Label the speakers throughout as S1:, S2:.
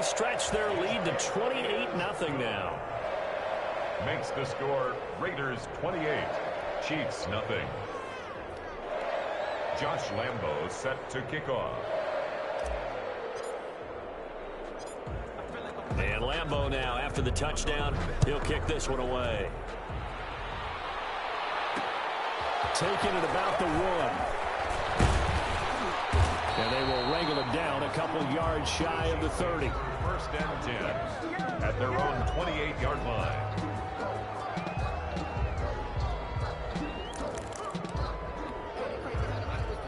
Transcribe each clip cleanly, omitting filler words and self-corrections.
S1: stretch their lead to 28-0 now.
S2: Makes the score Raiders 28, Chiefs nothing. Josh Lambo set to kick off.
S1: And Lambo now, after the touchdown, he'll kick this one away. Taking it about the 1. And they will wrangle it down a couple yards shy of the 30.
S2: First and 10 at their own 28-yard line.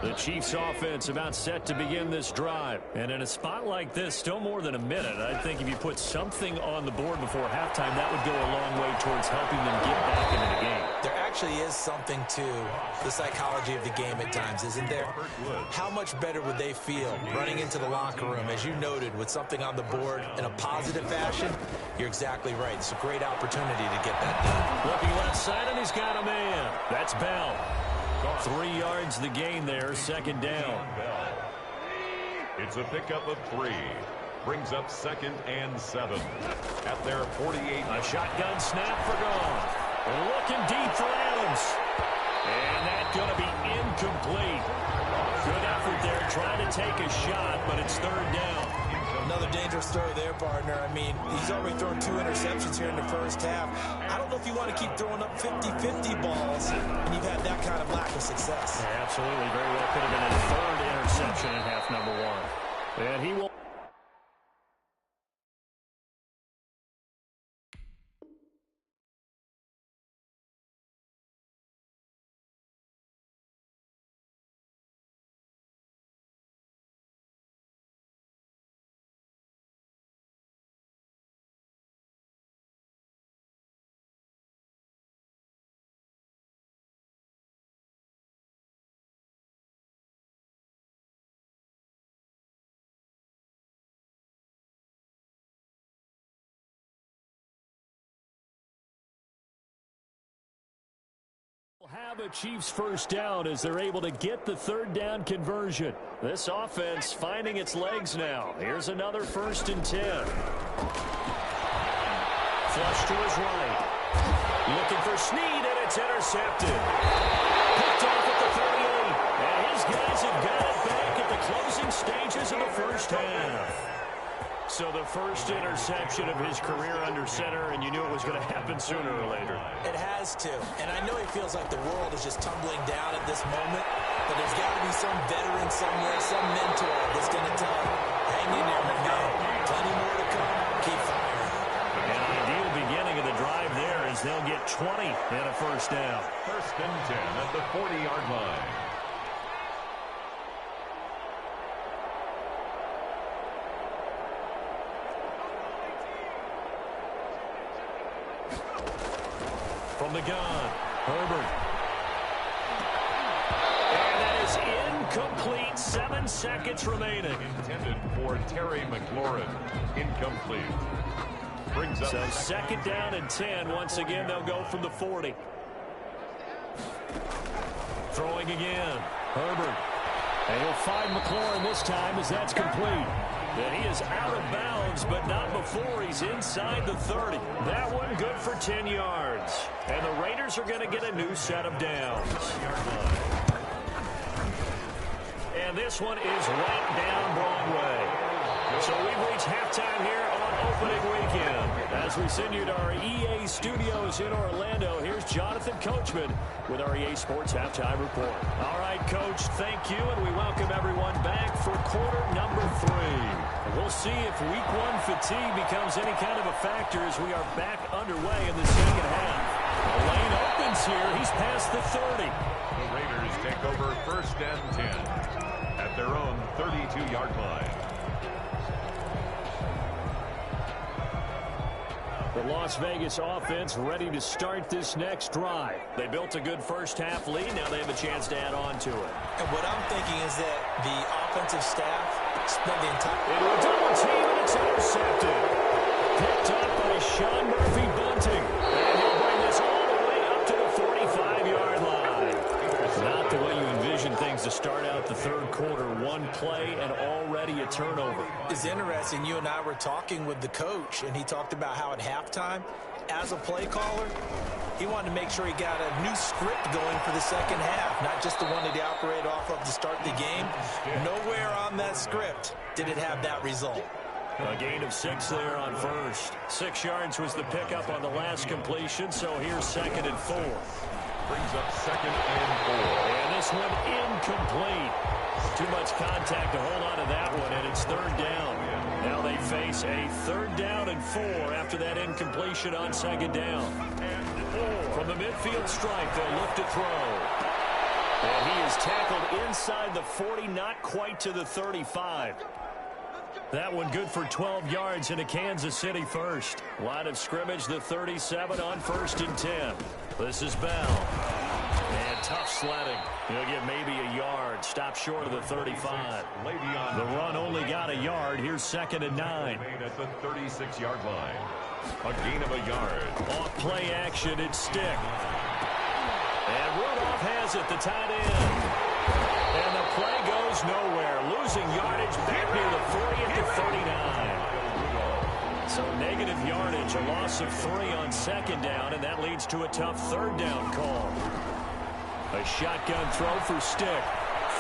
S1: The Chiefs offense about set to begin this drive. And in a spot like this, still more than a minute, I think if you put something on the board before halftime, that would go a long way towards helping them get back into the game.
S3: There actually is something to the psychology of the game at times, isn't there? How much better would they feel running into the locker room, as you noted, with something on the board in a positive fashion? You're exactly right. It's a great opportunity to get that done.
S1: Looking left side, and he's got a man. That's Bell. 3 yards the gain there, second down.
S2: It's a pickup of 3. Brings up 2nd and 7 at their 48.
S1: A shotgun snap for Gone. Looking deep for Adams. And that's going to be incomplete. Good effort there, trying to take a shot, but it's third down.
S3: Another dangerous throw there, partner. I mean, he's already thrown 2 interceptions here in the first half. I don't know if you want to keep throwing up 50-50 balls, and you've had that kind of lack of success.
S1: Yeah, absolutely. Very well could have been a third interception in half number 1. And he will. Have a Chiefs first down as they're able to get the third down conversion. This offense finding its legs now. Here's another 1st and 10. Flush to his right. Looking for Snead, and it's intercepted. Picked off at the 38. And his guys have got it back at the closing stages of the first half. So the first interception of his career under center, and you knew it was going to happen sooner or later.
S3: It has to. And I know he feels like the world is just tumbling down at this moment, but there's got to be some veteran somewhere, some mentor that's going to tell him, hang in there, my man. Plenty more to come. Keep firing.
S1: An ideal beginning of the drive there as they'll get 20 and a first down.
S2: First and 10 at the 40-yard line.
S1: From the gun, Herbert. And that is incomplete. 7 seconds remaining.
S2: Intended for Terry McLaurin. Incomplete. Brings up
S1: so second down and 10. Once again, they'll go from the 40. Throwing again. Herbert. And he'll find McLaurin this time as that's complete. And he is out of bounds, but not before he's inside the 30. That one good for 10 yards. And the Raiders are going to get a new set of downs. And this one is right down Broadway. So we've reached halftime here on opening weekend. As we send you to our EA studios in Orlando, here's Jonathan Coachman with our EA Sports Halftime Report. All right, Coach, thank you, and we welcome everyone back for quarter number 3. We'll see if week 1 fatigue becomes any kind of a factor as we are back underway in the second half. The lane opens here. He's past the 30.
S2: The Raiders take over first and 10 at their own 32-yard line.
S1: The Las Vegas offense ready to start this next drive. They built a good first half lead. Now they have a chance to add on to it.
S3: And what I'm thinking is that the offensive staff spent the entire...
S1: Into a double team, and it's intercepted. Picked up by Sean Murphy Bunting. And he'll bring this all the way up to the 45-yard line. Not the way you envision things to start out the third quarter. One play and already already a turnover.
S3: It's interesting. You and I were talking with the coach, and he talked about how at halftime, as a play caller, he wanted to make sure he got a new script going for the second half, not just the one that he operated off of to start the game. Nowhere on that script did it have that result.
S1: A gain of 6 there on first. 6 yards was the pickup on the last completion, so here's 2nd and 4.
S2: Brings up 2nd and 4.
S1: And this one incomplete. Too much contact to hold on to that one, and it's 3rd down. Now they face a 3rd down and 4 after that incompletion on 2nd down. From the midfield stripe, they'll look to throw. And he is tackled inside the 40, not quite to the 35. That one good for 12 yards into Kansas City first. Line of scrimmage, the 37 on 1st and 10. This is Bell. And tough sledding. He'll get maybe a yard. Stop short of the 35. The run only got a yard. Here's 2nd and 9.
S2: Made at the 36-yard line. A gain of a yard.
S1: Off play action, it's Stick. And Rudolph has it, the tight end. And the play goes nowhere. Losing yardage back near the 40 at the 39. So negative yardage, a loss of 3 on 2nd down, and that leads to a tough 3rd down call. A shotgun throw for Stick.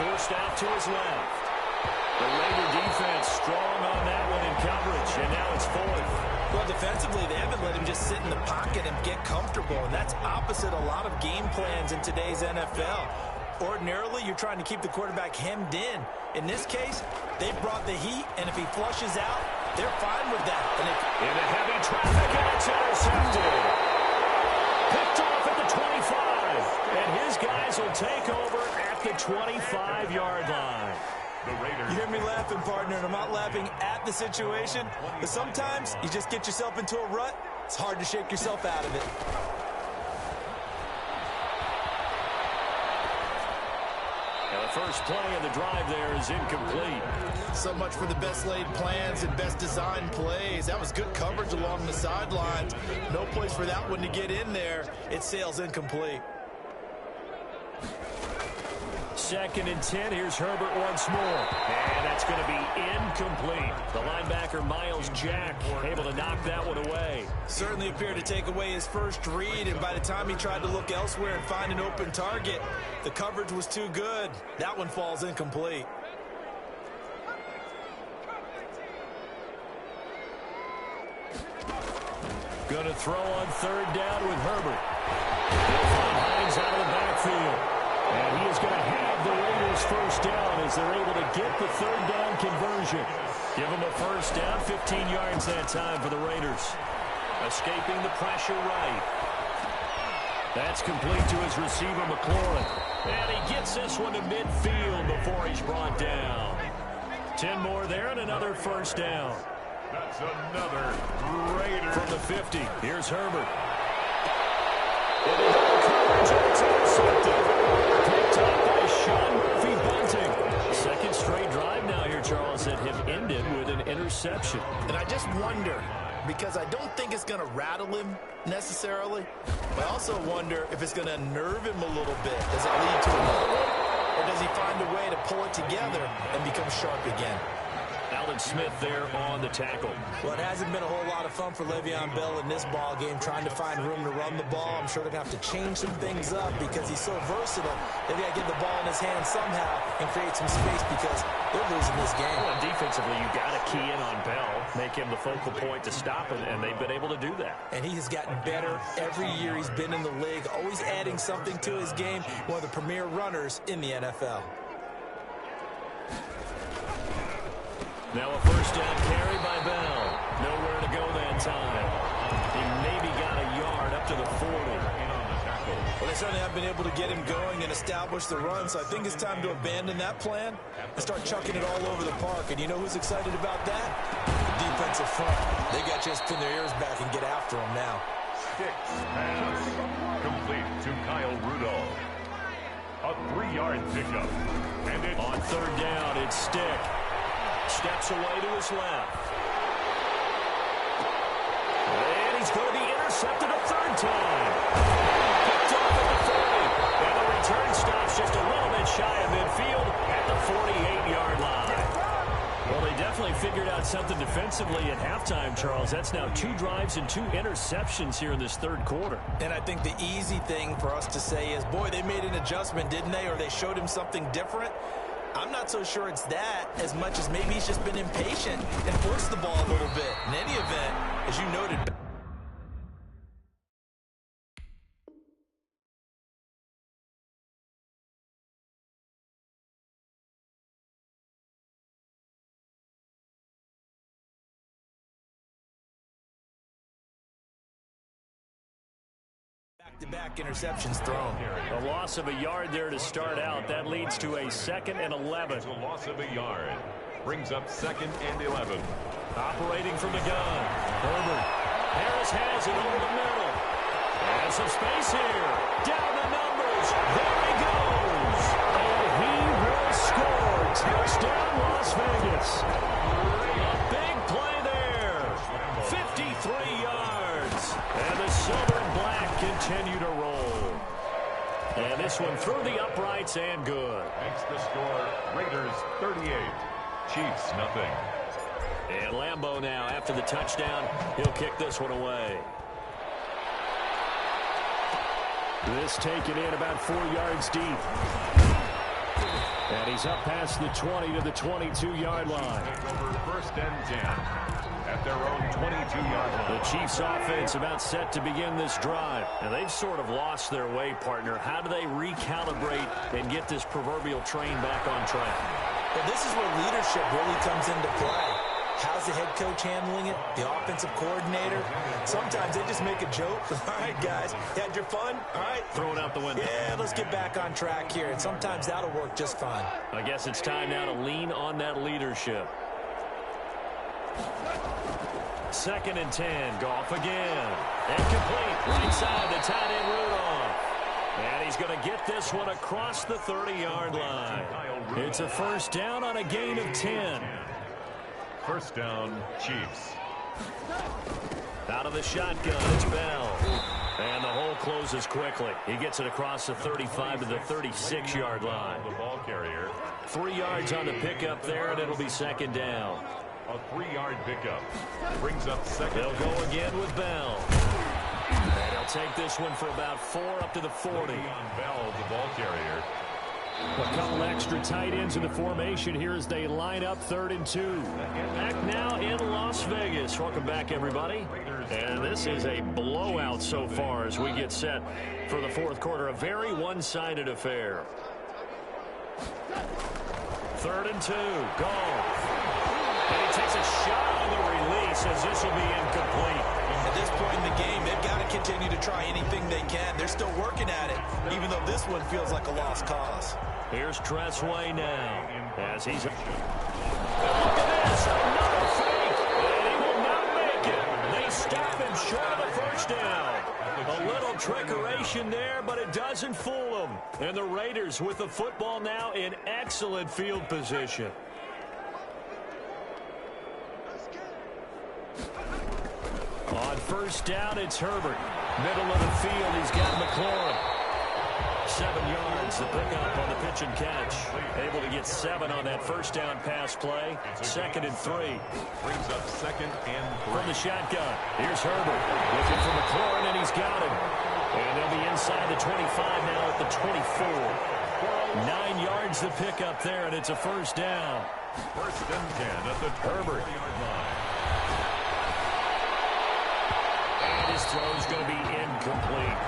S1: Forced out to his left. The Raider defense strong on that one in coverage, and now it's 4th.
S3: Well, defensively, they haven't let him just sit in the pocket and get comfortable, and that's opposite a lot of game plans in today's NFL. Ordinarily, you're trying to keep the quarterback hemmed in. In this case, they brought the heat, and if he flushes out, they're fine with that. And
S1: into heavy traffic, and it's intercepted. Picked off at the 25, and his guys will take over at the 25-yard line.
S3: You hear me laughing, partner, and I'm not laughing at the situation, but sometimes you just get yourself into a rut. It's hard to shake yourself out of it.
S1: Now the first play of the drive there is incomplete.
S3: So much for the best laid plans and best designed plays. That was good coverage along the sidelines. No place for that one to get in there. It sails incomplete.
S1: 2nd and 10. Here's Herbert once more. And that's going to be incomplete. The linebacker, Miles Jack, able to knock that one away.
S3: Certainly appeared to take away his first read, and by the time he tried to look elsewhere and find an open target, the coverage was too good. That one falls incomplete.
S1: Going to throw on 3rd down with Herbert. He'll find Hines out of the backfield. And he is going to have the Raiders first down as they're able to get the 3rd down conversion. Give them a first down, 15 yards that time for the Raiders. Escaping the pressure right. That's complete to his receiver, McLaurin. And he gets this one to midfield before he's brought down. 10 more there and another first down.
S2: That's another Raider.
S1: From the 50, here's Herbert. It is all coverage, and it's intercepted. Picked up by Sean Murphy-Bunting. 2nd straight drive now here, Charles, that have ended with an interception.
S3: And I just wonder, because I don't think it's going to rattle him necessarily, but I also wonder if it's going to nerve him a little bit. Does it lead to another one, or does he find a way to pull it together and become sharp again?
S1: Alden Smith there on the tackle.
S3: Well, it hasn't been a whole lot of fun for Le'Veon Bell in this ball game, trying to find room to run the ball. I'm sure they're going to have to change some things up because he's so versatile. They've got to get the ball in his hands somehow and create some space because they're losing this game.
S1: Well, defensively, you've got to key in on Bell, make him the focal point to stop it, and they've been able to do that.
S3: And he has gotten better every year he's been in the league, always adding something to his game, one of the premier runners in the NFL.
S1: Now a first down carry by Bell. Nowhere to go that time. He maybe got a yard up to the 40.
S3: Well, they certainly have been able to get him going and establish the run, so I think it's time to abandon that plan and start chucking it all over the park. And you know who's excited about that? The defensive front. They got to just pin their ears back and get after him now.
S2: Sticks pass. Complete to Kyle Rudolph. A 3-yard pickup. And it's
S1: on 3rd down, it's Stick. Steps away to his left. And he's going to be intercepted a 3rd time. Picked off at the 40. And the return stops just a little bit shy of midfield at the 48-yard line. Well, they definitely figured out something defensively at halftime, Charles. That's now 2 drives and 2 interceptions here in this third quarter.
S3: And I think the easy thing for us to say is, boy, they made an adjustment, didn't they? Or they showed him something different. I'm not so sure it's that as much as maybe he's just been impatient and forced the ball a little bit. In any event, as you noted, back-to-back interceptions thrown.
S1: A loss of a yard there to start out. That leads to a 2nd and 11.
S2: A loss of a yard. Brings up 2nd and 11.
S1: Operating from the gun. Herbert. Harris has it over the middle. And some space here. Down the numbers. There he goes. And he will score. Touchdown, Las Vegas. A big play there. 53 yards. And the silver and black continue to roll. And this one through the uprights and good.
S2: Makes the score Raiders 38. Chiefs nothing.
S1: And Lambeau now, after the touchdown, he'll kick this one away. This taken in about 4 yards deep. And he's up past the 20 to the 22-yard line.
S2: Over 1st and 10 at their own 22-yard line.
S1: The Chiefs offense about set to begin this drive. And they've sort of lost their way, partner. How do they recalibrate and get this proverbial train back on track?
S3: Well, this is where leadership really comes into play. How's the head coach handling it? The offensive coordinator? Sometimes they just make a joke. All right, guys, you had your fun? All right.
S1: Throw it out the window.
S3: Yeah, let's get back on track here. And sometimes that'll work just fine.
S1: I guess it's time now to lean on that leadership. 2nd and 10. Goff again. And complete. Right side to tight end Rudolph. And he's going to get this one across the 30-yard line. It's a 1st down on a gain of 10.
S2: 1st down, Chiefs.
S1: Out of the shotgun, it's Bell. And the hole closes quickly. He gets it across the 35 to the 36-yard line.
S2: The ball carrier.
S1: 3 yards on the pickup there, and it'll be 2nd down.
S2: A 3-yard pickup. Brings up 2nd.
S1: They'll go again with Bell. And he'll take this one for about 4 up to the 40.
S2: On Bell, the ball carrier.
S1: A couple extra tight ends in the formation here as they line up 3rd and 2. Back now in Las Vegas. Welcome back, everybody. And this is a blowout so far as we get set for the 4th quarter. A very one-sided affair. 3rd and 2. Goff. And he takes a shot on the release as this will be incomplete.
S3: At this point in the game, they've got to continue to try anything they can. They're still working at it, even though this one feels like a lost cause.
S1: Here's Tressway now as he's... And look at this, another fake, and he will not make it. They stop him short of the 1st down. A little trickeration there, but it doesn't fool them. And the Raiders with the football now in excellent field position. On 1st down, it's Herbert. Middle of the field, he's got McLaurin. 7 yards to pick up on the pitch and catch. Able to get 7 on that 1st down pass play. 2nd and 3.
S2: Brings up 2nd and 3.
S1: From the shotgun, here's Herbert. Looking for McLaurin, and he's got him. And they'll be inside the 25 now at the 24. 9 yards to pick up there, and it's a 1st down.
S2: 1st and 10 at the
S1: Herbert.
S2: 20-yard line.
S1: His throw's going to be incomplete.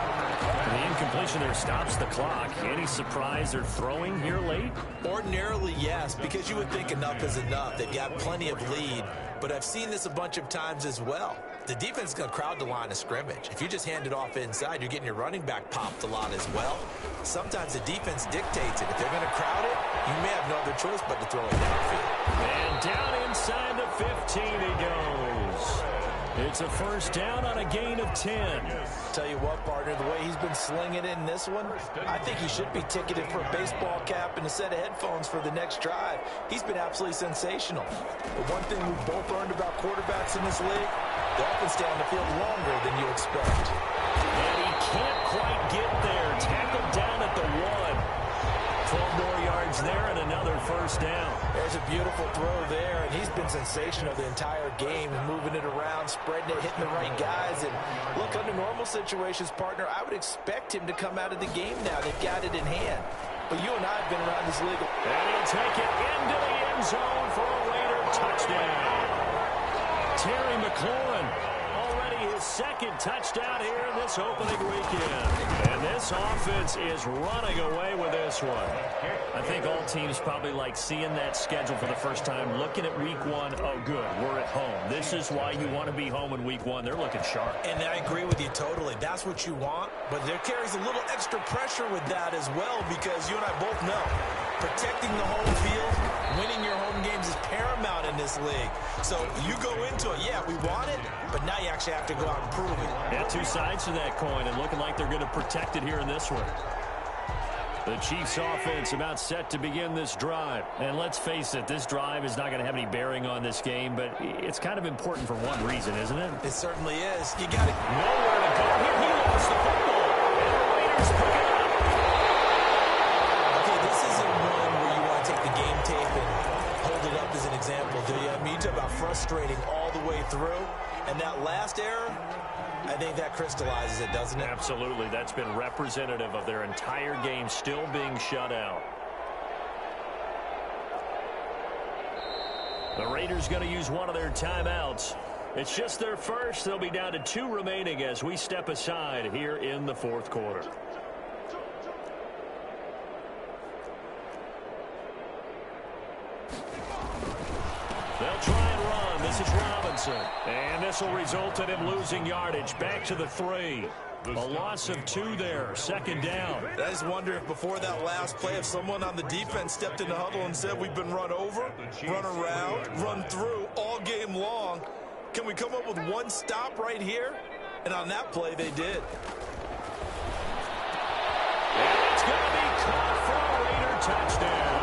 S1: The incompletion there stops the clock. Any surprise they're throwing here late?
S3: Ordinarily, yes, because you would think enough is enough. They've got plenty of lead, but I've seen this a bunch of times as well. The defense is going to crowd the line of scrimmage. If you just hand it off inside, you're getting your running back popped a lot as well. Sometimes the defense dictates it. If they're going to crowd it, you may have no other choice but to throw it downfield.
S1: And down inside the 15 he goes. It's a 1st down on a gain of 10.
S3: Tell you what, partner, the way he's been slinging it in this one, I think he should be ticketed for a baseball cap and a set of headphones for the next drive. He's been absolutely sensational. But one thing we've both learned about quarterbacks in this league, they often stay on the field longer than you expect.
S1: And he can't quite get there. Tackled down at the 1. 12 more yards there and another first down.
S3: There's a beautiful throw there, and he's been sensational the entire game, moving it around, spreading it, hitting the right guys. And look, under normal situations, partner, I would expect him to come out of the game now. They've got it in hand. But you and I have been around this league.
S1: And he'll take it into the end zone for a Raider touchdown. Terry McLaurin, already his second touchdown here in this opening weekend. And this offense is running away with this one. I think all teams probably like seeing that schedule for the first time, looking at week one. Oh, good, we're at home. This is why you want to be home in week one. They're looking sharp.
S3: And I agree with you totally. That's what you want. But there carries a little extra pressure with that as well, because you and I both know protecting the home field, winning your home games is paramount in this league. So you go into it, yeah, we want it, but now you actually have to go out and prove it.
S1: Yeah, two sides to that coin, and looking like they're going to protect it here in this one. The Chiefs offense about set to begin this drive. And let's face it, this drive is not going to have any bearing on this game, but it's kind of important for one reason, isn't it?
S3: It certainly is. You got it.
S1: Nowhere to go here. He lost the football. And the Raiders pick it up.
S3: Okay, this isn't one where you want to take the game tape and hold it up as an example, do you? I mean, you talk about frustrating all the way through. And that last error, I think that crystallizes it, doesn't it?
S1: Absolutely. That's been representative of their entire game still being shut out. The Raiders going to use one of their timeouts. It's just their first. They'll be down to 2 remaining as we step aside here in the fourth quarter. They'll try and run. This is Robinson. And this will result in him losing yardage. Back to the 3. A loss of 2 there. Second down.
S3: I just wonder if before that last play, if someone on the defense stepped in the huddle and said, we've been run over, run around, run through all game long. Can we come up with one stop right here? And on that play, they did.
S1: And it's going to be caught for a Raider touchdown.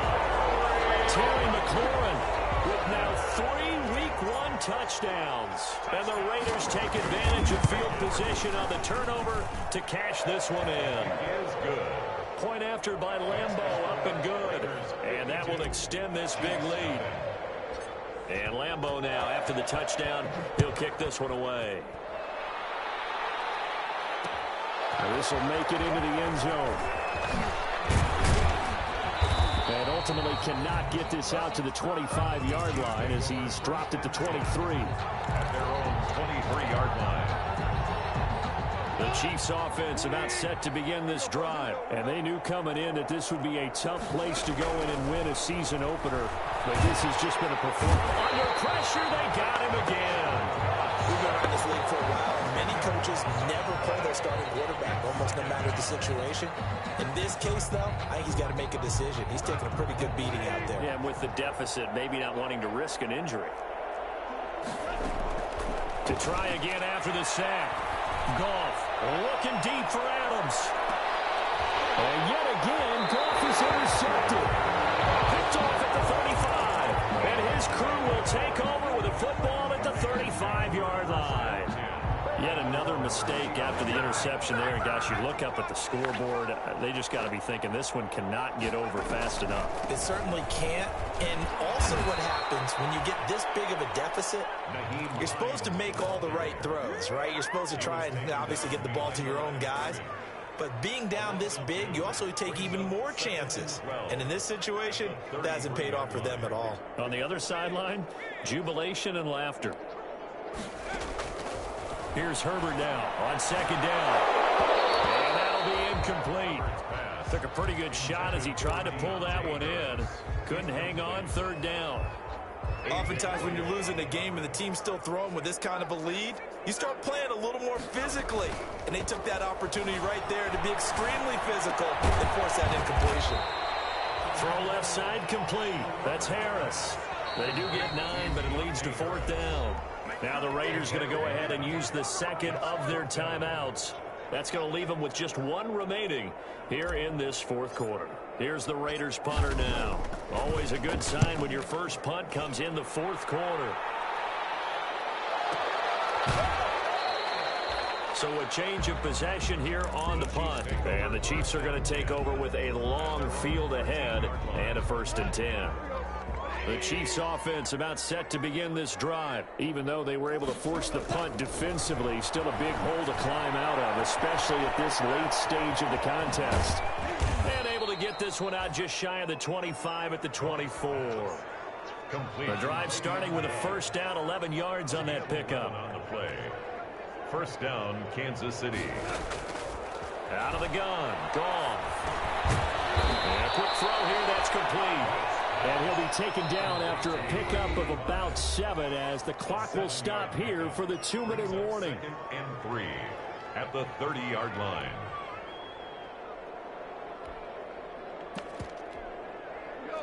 S1: Terry McLaurin with now 3 Week 1 touchdowns. And the Raiders take advantage of field position on the turnover to cash this one in.
S2: Is good.
S1: Point after by Lambeau, up and good. And that will extend this big lead. And Lambeau now, after the touchdown, he'll kick this one away. And this will make it into the end zone. And ultimately cannot get this out to the 25-yard line as he's dropped it to 23.
S2: At their own 23-yard line.
S1: The Chiefs offense about set to begin this drive. And they knew coming in that this would be a tough place to go in and win a season opener. But this has just been a performance. Under pressure, they got him again.
S3: We've been around this league for a while. Many coaches never play their starting quarterback, almost no matter the situation. In this case, though, I think he's got to make a decision. He's taking a pretty good beating out there.
S1: Yeah, and with the deficit, maybe not wanting to risk an injury. To try again after the sack. Goff looking deep for Adams. And yet again, Goff is intercepted. Picked off at the 35. And his crew will take over with a football at the 35-yard line. Yet another mistake after the interception there. And gosh, you look up at the scoreboard, they just got to be thinking this one cannot get over fast enough.
S3: It certainly can't. And also what happens when you get this big of a deficit, you're supposed to make all the right throws, right? You're supposed to try and obviously get the ball to your own guys. But being down this big, you also take even more chances. And in this situation, that hasn't paid off for them at all.
S1: On the other sideline, jubilation and laughter. Here's Herbert now on second down. And that'll be incomplete. Took a pretty good shot as he tried to pull that one in. Couldn't hang on, third down.
S3: Oftentimes when you're losing a game and the team's still throwing with this kind of a lead, you start playing a little more physically. And they took that opportunity right there to be extremely physical and force that incompletion.
S1: Throw left side complete. That's Harris. They do get 9, but it leads to fourth down. Now the Raiders going to go ahead and use the second of their timeouts. That's going to leave them with just 1 remaining here in this fourth quarter. Here's the Raiders punter now. Always a good sign when your first punt comes in the fourth quarter. So a change of possession here on the punt. And the Chiefs are going to take over with a long field ahead and a 1st and 10. The Chiefs offense about set to begin this drive. Even though they were able to force the punt defensively, still a big hole to climb out of, especially at this late stage of the contest. And able to get this one out just shy of the 25 at the 24.
S2: Complete.
S1: The drive starting with a 1st down, 11 yards on that pickup.
S2: On the play. 1st down, Kansas City.
S1: Out of the gun, Goff. And a quick throw here, that's complete. And he'll be taken down after a pickup of about 7 as the clock will stop here for the 2-minute warning.
S2: 2nd and 3 at the 30-yard line.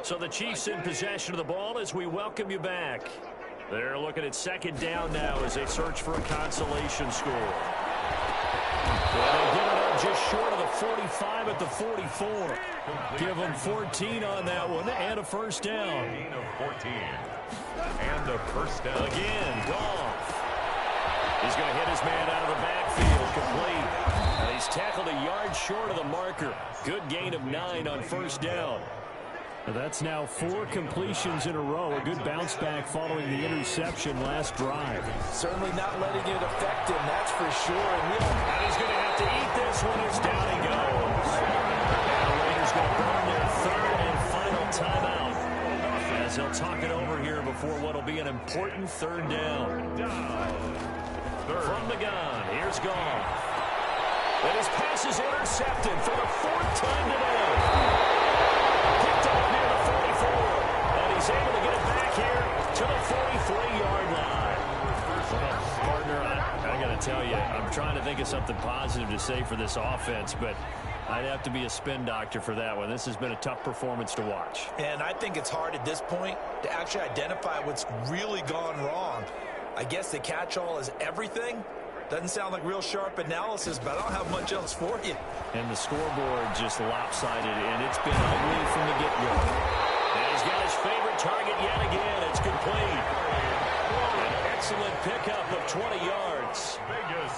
S1: So the Chiefs in possession of the ball as we welcome you back. They're looking at 2nd down now as they search for a consolation score. Well, they get it up just short of the 45 at the 44. Give them 14 on that one and a 1st down.
S2: 14 of 14. And a 1st down.
S1: Again, Goff. He's going to hit his man out of the backfield, complete. And he's tackled a yard short of the marker. Good gain of 9 on 1st down. That's now 4 completions in a row. A good bounce back following the interception last drive.
S3: Certainly not letting it affect him, that's for sure. And
S1: he's going to have to eat this one as down he goes. And the Raiders going to burn their 3rd and final timeout as they'll talk it over here before what will be an important 3rd down. From the gun, here's Goff. And his pass is intercepted for the 4th time today. Picked up near the 44, and he's able to get it back here to the 43-yard line. Partner, I got to tell you, I'm trying to think of something positive to say for this offense, but I'd have to be a spin doctor for that one. This has been a tough performance to watch.
S3: And I think it's hard at this point to actually identify what's really gone wrong. I guess the catch-all is everything. Doesn't sound like real sharp analysis, but I don't have much else for you.
S1: And the scoreboard just lopsided, and it's been ugly from the get-go. And he's got his favorite target yet again. It's complete. An excellent pickup of 20 yards.
S2: Vegas.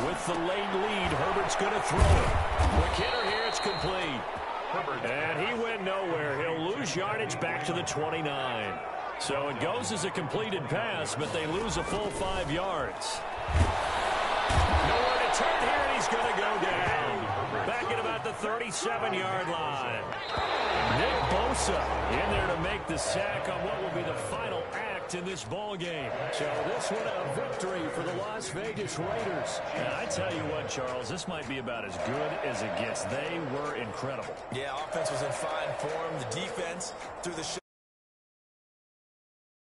S1: With the late lead, Herbert's going to throw it. Quick hitter here, it's complete. And he went nowhere. He'll lose yardage back to the 29. So it goes as a completed pass, but they lose a full 5 yards. Nowhere to turn here, and he's going to go down. Back at about the 37-yard line. Nick Bosa in there to make the sack on what will be the final act in this ball game. So this one a victory for the Las Vegas Raiders. And I tell you what, Charles, this might be about as good as it gets. They were incredible.
S3: Yeah, offense was in fine form. The defense through the